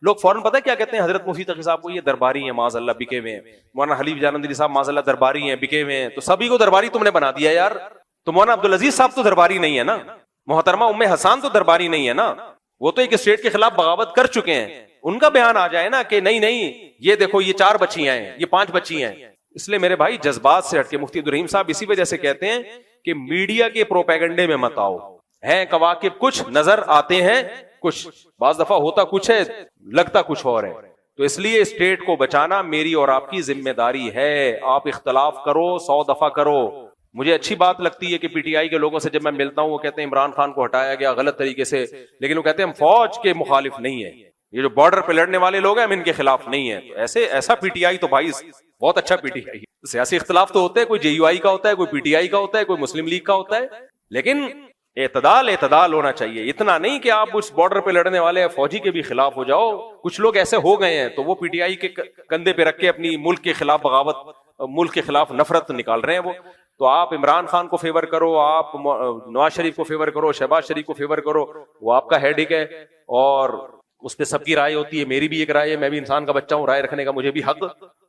لوگ فوراً پتہ ہے کیا کہتے ہیں, حضرت مفتی تقی صاحب کو یہ درباری ہیں معاذ اللہ, بکے ہوئے ہیں. مولانا حلیف جالندری صاحب معاذ اللہ درباری ہیں, بکے ہوئے ہیں. تو سبھی کو درباری تم نے بنا دیا یار. تو مولانا عبدالعزیز صاحب تو درباری نہیں ہے نا, محترمہ ام حسان تو درباری نہیں ہے نا, وہ تو ایک اسٹیٹ کے خلاف بغاوت کر چکے ہیں. ان کا بیان آ جائے نا کہ نہیں یہ دیکھو یہ 4 بچیاں ہیں, یہ 5 بچیاں ہیں. اس لیے میرے بھائی جذبات سے ہٹ کے مفتی عبدالرحیم صاحب اسی وجہ سے کہتے ہیں کہ میڈیا کے پروپیگنڈے میں مت آؤ. ہیں کواکب کچھ نظر آتے ہیں کچھ, بعض دفعہ ہوتا کچھ ہے لگتا کچھ اور ہے. تو اس لیے اسٹیٹ کو بچانا میری اور آپ کی ذمہ داری ہے. آپ اختلاف کرو 100 دفعہ کرو. مجھے اچھی بات لگتی ہے کہ پی ٹی آئی کے لوگوں سے جب میں ملتا ہوں وہ کہتے ہیں عمران خان کو ہٹایا گیا غلط طریقے سے, لیکن وہ کہتے ہیں ہم فوج کے مخالف نہیں ہیں, یہ جو بارڈر پہ لڑنے والے لوگ ہیں ہم ان کے خلاف نہیں ہیں. ایسا پی ٹی آئی تو بھائی بہت اچھا پی ٹی آئی. سیاسی اختلاف تو ہوتے ہیں, کوئی جے یو آئی کا ہوتا ہے, کوئی پی ٹی آئی کا ہوتا ہے, کوئی مسلم لیگ کا ہوتا ہے, لیکن اعتدال ہونا چاہیے. اتنا نہیں کہ آپ اس بارڈر پہ لڑنے والے فوجی کے بھی خلاف ہو جاؤ. کچھ لوگ ایسے ہو گئے ہیں تو وہ پی ٹی آئی کے کندھے پہ رکھ کے اپنی ملک کے خلاف بغاوت, ملک کے خلاف نفرت نکال رہے ہیں وہ. تو آپ عمران خان کو فیور کرو, آپ نواز شریف کو فیور کرو, شہباز شریف کو فیور کرو, وہ آپ کا ہیڈک ہے اور اس پہ سب کی رائے ہوتی ہے. میری بھی ایک رائے ہے, میں بھی انسان کا بچہ ہوں, رائے رکھنے کا مجھے بھی حق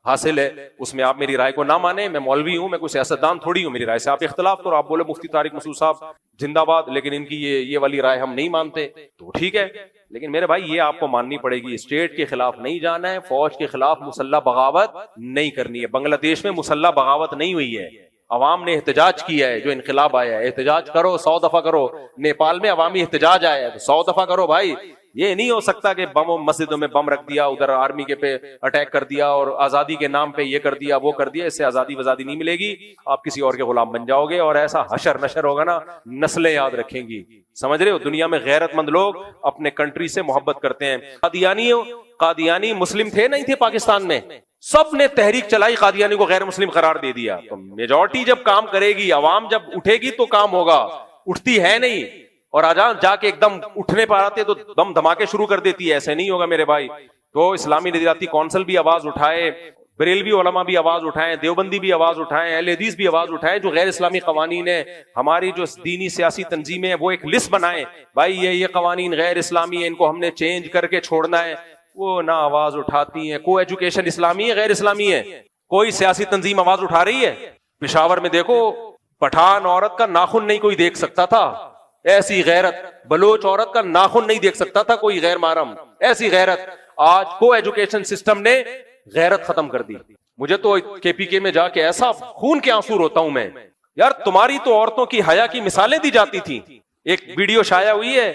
حاصل ہے. اس میں آپ میری رائے کو نہ مانیں, میں مولوی ہوں, میں کوئی سیاستدان تھوڑی ہوں, میری رائے سے آپ اختلاف کرو. آپ بولے مفتی طارق مسعود صاحب زندہ باد, لیکن ان کی یہ والی رائے ہم نہیں مانتے, تو ٹھیک ہے. لیکن میرے بھائی یہ آپ کو ماننی پڑے گی, اسٹیٹ کے خلاف نہیں جانا ہے, فوج کے خلاف مسلح بغاوت نہیں کرنی ہے. بنگلہ دیش میں مسلح بغاوت نہیں ہوئی ہے, عوام نے احتجاج کیا ہے, جو انقلاب آیا ہے. احتجاج کرو 100 دفعہ کرو. نیپال میں عوامی احتجاج آیا ہے تو 100 دفعہ کرو بھائی. یہ نہیں ہو سکتا کہ مسجدوں میں بم رکھ دیا, ادھر آرمی کے پہ اٹیک کر دیا اور آزادی کے نام پہ یہ کر دیا وہ کر دیا. اس سے آزادی وزادی نہیں ملے گی, آپ کسی اور کے غلام بن جاؤ گے, اور ایسا حشر نشر ہوگا نا نسلیں یاد رکھیں گی. سمجھ رہے ہو, دنیا میں غیرت مند لوگ اپنے کنٹری سے محبت کرتے ہیں. قادیانی مسلم تھے نہیں تھے پاکستان میں, سب نے تحریک چلائی, قادیانی کو غیر مسلم قرار دے دیا. تو میجورٹی جب کام کرے گی, عوام جب اٹھے گی تو کام ہوگا. اٹھتی ہے نہیں, اور جا کے ایک دم اٹھنے پر آتے تو دم دھماکے شروع کر دیتی ہے. ایسے نہیں ہوگا میرے بھائی. تو اسلامی نظریاتی کونسل بھی آواز اٹھائے, بریلوی علماء بھی آواز اٹھائیں, دیوبندی بھی آواز اٹھائیں, اہل حدیث بھی آواز اٹھائیں. جو غیر اسلامی قوانین ہیں, ہماری جو دینی سیاسی تنظیمیں ہیں, وہ ایک لسٹ بنائیں بھائی یہ قوانین غیر اسلامی ہیں, ان کو ہم نے چینج کر کے چھوڑنا ہے. وہ نہ آواز اٹھاتی ہیں. کو ایجوکیشن اسلامی ہے غیر اسلامی ہے؟ کوئی سیاسی تنظیم آواز اٹھا رہی ہے؟ پشاور میں دیکھو, پٹھان عورت کا ناخن نہیں کوئی دیکھ سکتا تھا, ایسی غیرت. بلوچ عورت کا ناخن نہیں دیکھ سکتا تھا کوئی غیر محرم, ایسی غیرت. آج کو ایجوکیشن سسٹم نے غیرت ختم کر دی. مجھے تو کے پی کے میں جا کے ایسا خون کے آنسو روتا ہوں میں, یار تمہاری تو عورتوں کی حیا کی مثالیں دی جاتی تھی. ایک ویڈیو شائع ہوئی ہے,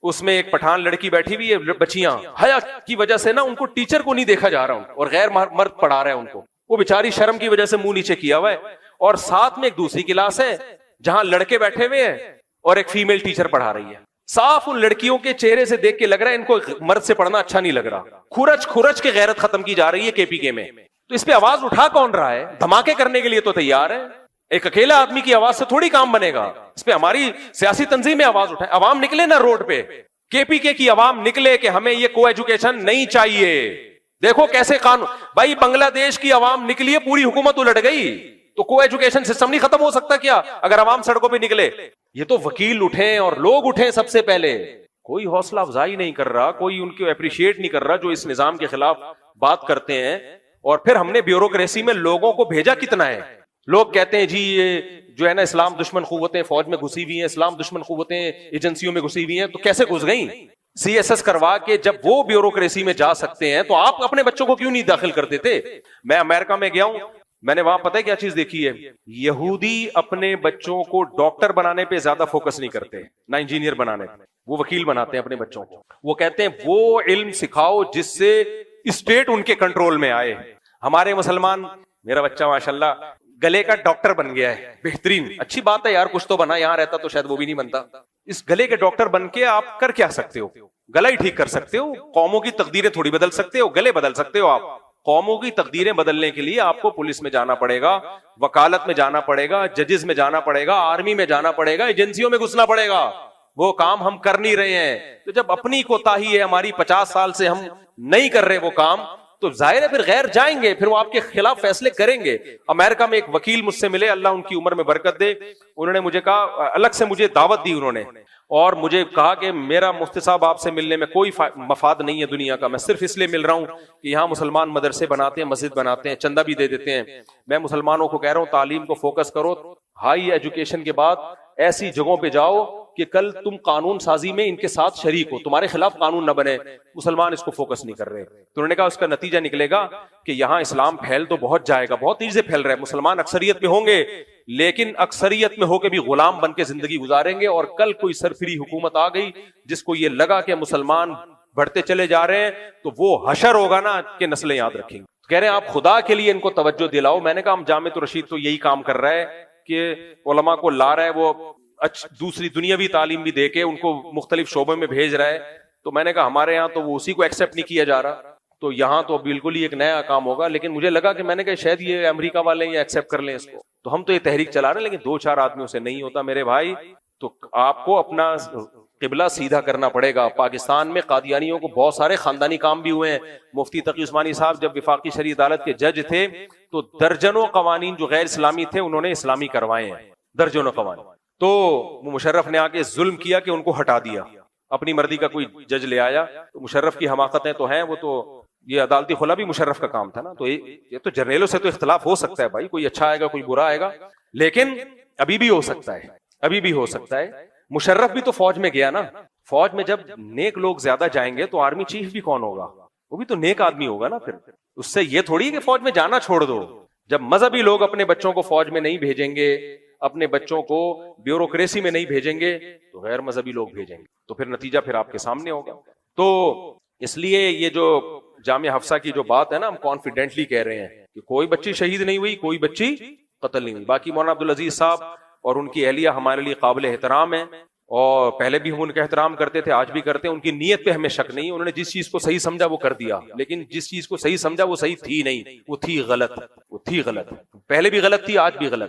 اس میں ایک پٹھان لڑکی بیٹھی ہوئی ہے, بچیاں حیا کی وجہ سے نا ان کو ٹیچر کو نہیں دیکھا جا رہا اور غیر مرد پڑھا رہا ہے ان کو, وہ بیچاری شرم کی وجہ سے منہ نیچے کیا ہوا ہے, اور ساتھ میں ایک دوسری کلاس ہے جہاں لڑکے بیٹھے ہوئے ہیں اور ایک فیمیل ٹیچر پڑھا رہی ہے. صاف ان لڑکیوں کے چہرے سے دیکھ کے لگ رہا ہے ان کو مرد سے پڑھنا اچھا نہیں لگ رہا. کھرچ کے غیرت ختم کی جا رہی ہے کے پی کے میں. تو اس پہ آواز اٹھا کون رہا ہے؟ دھماکے کرنے کے لیے تو تیار ہے, ایک اکیلا آدمی کی آواز سے تھوڑی کام بنے گا. اس پہ ہماری سیاسی تنظیمیں آواز اٹھائیں, عوام نکلے نا روڈ پہ, کے پی کے کی عوام نکلے کہ ہمیں یہ کو ایجوکیشن نہیں چاہیے. دیکھو کیسے قانون, بھائی بنگلہ دیش کی عوام نکلی ہے, پوری حکومت الٹ گئی, تو کو ایجوکیشن سسٹم نہیں ختم ہو سکتا کیا اگر عوام سڑکوں پہ نکلے؟ یہ تو وکیل اٹھیں اور لوگ اٹھیں سب سے پہلے. کوئی حوصلہ افزائی نہیں کر رہا, کوئی ان کو اپریشیٹ نہیں کر رہا جو اس نظام کے خلاف بات کرتے ہیں. اور پھر ہم نے بیوروکریسی میں لوگوں کو بھیجا کتنا ہے. لوگ کہتے ہیں جی یہ جو ہے نا اسلام دشمن قوتیں فوج میں گھسی ہوئی ہیں, اسلام دشمن قوتیں ایجنسیوں میں گھسی ہوئی ہیں. تو کیسے گھس گئیں؟ سی ایس ایس کروا کے جب وہ بیوروکریسی میں جا سکتے ہیں تو آپ اپنے بچوں کو کیوں نہیں داخل کر دیتے؟ میں امریکہ میں گیا ہوں, میں نے وہاں پتہ ہے کیا چیز دیکھی ہے, یہودی اپنے بچوں کو ڈاکٹر بنانے پہ زیادہ فوکس نہیں کرتے, نہ انجینئر بنانے پہ. وہ وکیل بناتے ہیں اپنے بچوں کو. وہ کہتے ہیں وہ علم سکھاؤ جس سے اسٹیٹ ان کے کنٹرول میں آئے. ہمارے مسلمان, میرا بچہ ماشاءاللہ گلے کا ڈاکٹر بن گیا ہے, بہترین, اچھی بات ہے یار, کچھ تو بنا. یہاں رہتا تو شاید وہ بھی نہیں بنتا. اس گلے کے ڈاکٹر بن کے آپ کر کیا سکتے ہو؟ گلا ہی ٹھیک کر سکتے ہو. قوموں کی تقدیریں تھوڑی بدل سکتے ہو, گلے بدل سکتے ہو آپ. قوموں کی تقدیریں بدلنے کے لیے آپ کو پولیس میں جانا پڑے گا, وکالت میں جانا پڑے گا, ججز میں جانا پڑے گا, آرمی میں جانا پڑے گا, ایجنسیوں میں گھسنا پڑے گا. وہ کام ہم کر نہیں رہے ہیں. تو جب اپنی کوتاہی ہے ہماری, 50 سال سے ہم نہیں کر رہے وہ کام, تو ظاہر ہے پھر غیر جائیں گے, پھر وہ آپ کے خلاف فیصلے کریں گے. امریکہ میں ایک وکیل مجھ سے ملے, اللہ ان کی عمر میں برکت دے, انہوں نے مجھے کہا, الگ سے مجھے دعوت دی انہوں نے, اور مجھے کہا کہ میرا مفتی صاحب آپ سے ملنے میں کوئی مفاد نہیں ہے دنیا کا, میں صرف اس لیے مل رہا ہوں کہ یہاں مسلمان مدرسے بناتے ہیں, مسجد بناتے ہیں, چندہ بھی دے دیتے ہیں. میں مسلمانوں کو کہہ رہا ہوں تعلیم کو فوکس کرو, ہائی ایجوکیشن کے بعد ایسی جگہوں پہ جاؤ کہ کل تم قانون سازی میں ان کے ساتھ شریک ہو, تمہارے خلاف قانون نہ بنے. مسلمان اس کو فوکس نہیں کر رہے. تو انہوں نے کہا اس کا نتیجہ نکلے گا کہ یہاں اسلام پھیل تو بہت جائے گا, بہت تیزی سے پھیل رہا ہے, مسلمان اکثریت میں ہوں گے, لیکن اکثریت میں ہو کے بھی غلام بن کے زندگی گزاریں گے. اور کل کوئی سرفری حکومت آ گئی جس کو یہ لگا کہ مسلمان بڑھتے چلے جا رہے ہیں, تو وہ حشر ہوگا نا کہ نسلیں یاد رکھیں گے. کہہ رہے ہیں آپ خدا کے لیے ان کو توجہ دلاؤ. میں نے کہا ہم جامعۃ الرشید تو یہی کام کر رہا ہے کہ علماء کو لا رہا ہے, وہ دوسری دنیاوی تعلیم بھی دے کے ان کو مختلف شعبوں میں بھیج رہا ہے. تو میں نے کہا ہمارے یہاں تو وہ اسی کو ایکسپٹ نہیں کیا جا رہا, تو یہاں تو بالکل ہی ایک نیا کام ہوگا. لیکن مجھے لگا کہ میں نے کہا شاید یہ امریکہ والے یہ ایکسپٹ کر لیں اس کو, تو ہم تو یہ تحریک چلا رہے ہیں, لیکن 2-4 آدمیوں سے نہیں ہوتا میرے بھائی. تو آپ کو اپنا قبلہ سیدھا کرنا پڑے گا. پاکستان میں قادیانیوں کو بہت سارے خاندانی کام بھی ہوئے ہیں. مفتی تقی عثمانی صاحب جب وفاقی شرعی عدالت کے جج تھے تو درجنوں قوانین جو غیر اسلامی تھے انہوں نے اسلامی کروائے ہیں, درجنوں قوانین. تو وہ مشرف نے آ کے ظلم کیا کہ ان کو ہٹا دیا, اپنی مرضی کا کوئی جج لے آیا. تو مشرف کی حماقتیں تو ہیں, وہ تو یہ عدالتی خلا بھی مشرف کا کام تھا نا. تو یہ تو جرنیلوں سے تو اختلاف ہو سکتا ہے بھائی, کوئی اچھا آئے گا کوئی برا آئے گا, لیکن ابھی بھی ہو سکتا ہے, ابھی بھی ہو سکتا ہے. مشرف بھی تو فوج میں گیا نا, فوج میں جب نیک لوگ زیادہ جائیں گے تو آرمی چیف بھی کون ہوگا؟ وہ بھی تو نیک آدمی ہوگا نا. پھر اس سے یہ تھوڑی کہ فوج میں جانا چھوڑ دو. جب مذہبی لوگ اپنے بچوں کو فوج میں نہیں بھیجیں گے, اپنے بچوں کو بیوروکریسی میں نہیں بھیجیں گے, تو غیر مذہبی لوگ بھیجیں گے, تو پھر نتیجہ پھر آپ کے سامنے ہوگا. تو اس لیے یہ جو جامعہ حفصہ کی جو بات ہے نا, ہم کانفیڈنٹلی کہہ رہے ہیں کہ کوئی بچی شہید نہیں ہوئی, کوئی بچی قتل نہیں ہوئی. باقی مولانا عبدالعزیز صاحب اور ان کی اہلیہ ہمارے لیے قابل احترام ہیں, اور پہلے بھی ہم ان کا احترام کرتے تھے, آج بھی کرتے ہیں. ان کی نیت پہ ہمیں شک نہیں, انہوں نے جس چیز کو صحیح سمجھا وہ کر دیا, لیکن جس چیز کو صحیح سمجھا وہ صحیح تھی نہیں, وہ تھی غلط, وہ تھی غلط, پہلے بھی غلط تھی, آج بھی غلط.